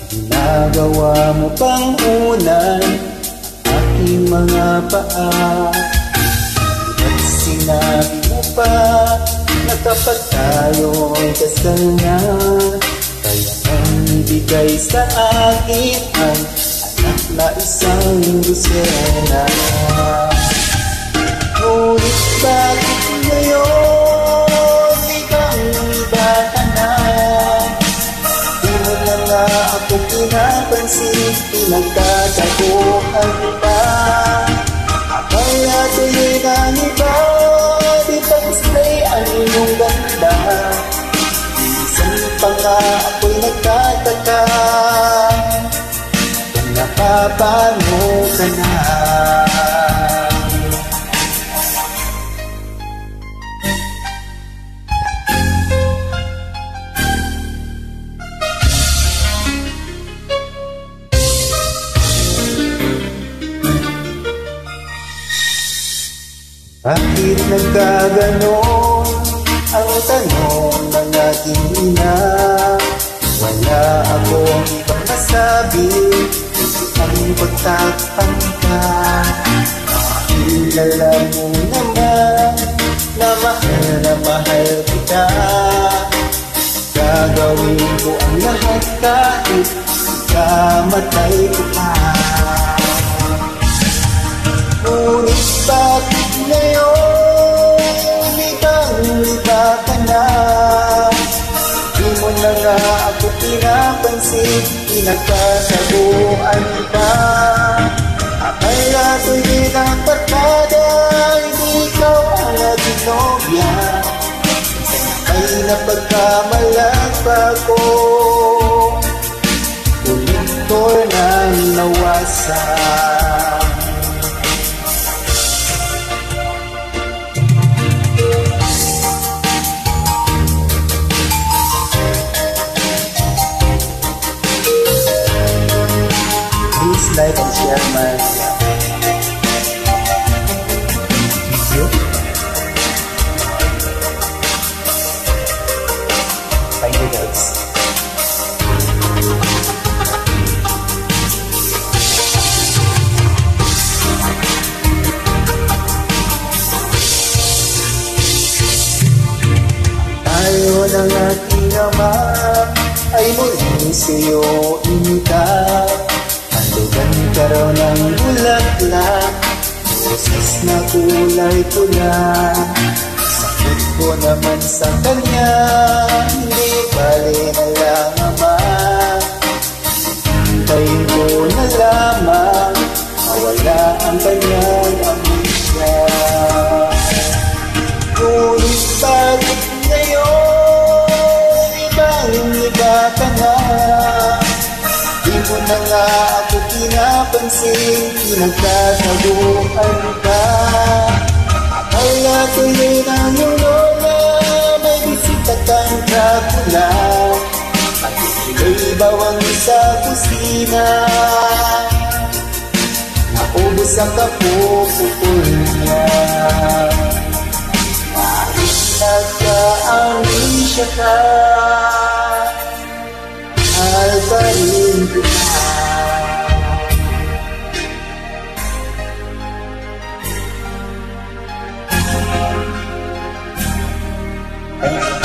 Ginagawa mo pang unan aking mga paa. At sinabi mo pa na kapag tayo'y kasal na, kaya nang ibigay sa akin ang anak na isang dosena. Ngunit bakit ngayon ikaw iba ka na? Di mo na nga ako pinapansin, pinagtataguan pa. Akala tuloy ng iba, di pa display ang iyong ganda. Minsan pa nga ako'y nagtataka kung napapano ka na. Bakit nagkaganon ang tanong ng aking ina? Wala akong ibang masabi, ang pagtakpan ka. Kilala mo naman na mahal kita. Gagawin ko ang lahat kahit kamatay kita. Ngunit bakit ngayon ibang-iba ka na? Di mo na nga ako pinapansin, pinagkataguan pa. Akala ko'y din ang barkada, hindi ikaw ang naging nobya. Ay napagkamalang pa ko, ulit ko nang nawasan. Like and share my video. Thank you guys. Tayo ng aking ama ay muli sa'yo initap. Handugan ka raw ng bulaklak, rosas na kulay pula. Sakit ko naman sa kanya, hindi bali na lang ama. Hintayin ko na lamang mawala ang kanyang amnesia. Ngunit bakit ngayon ibang-iba ka na? Di mo na nga ako pinapansin, pinagtataguan ka. Akala tuloy ng lola, may bisita kang Dracula. At ituloy bawang sa kusina, naubos ang kapupukul niya. Kahit nagka-amnesia ka, mahal pa rin kita. Thank you.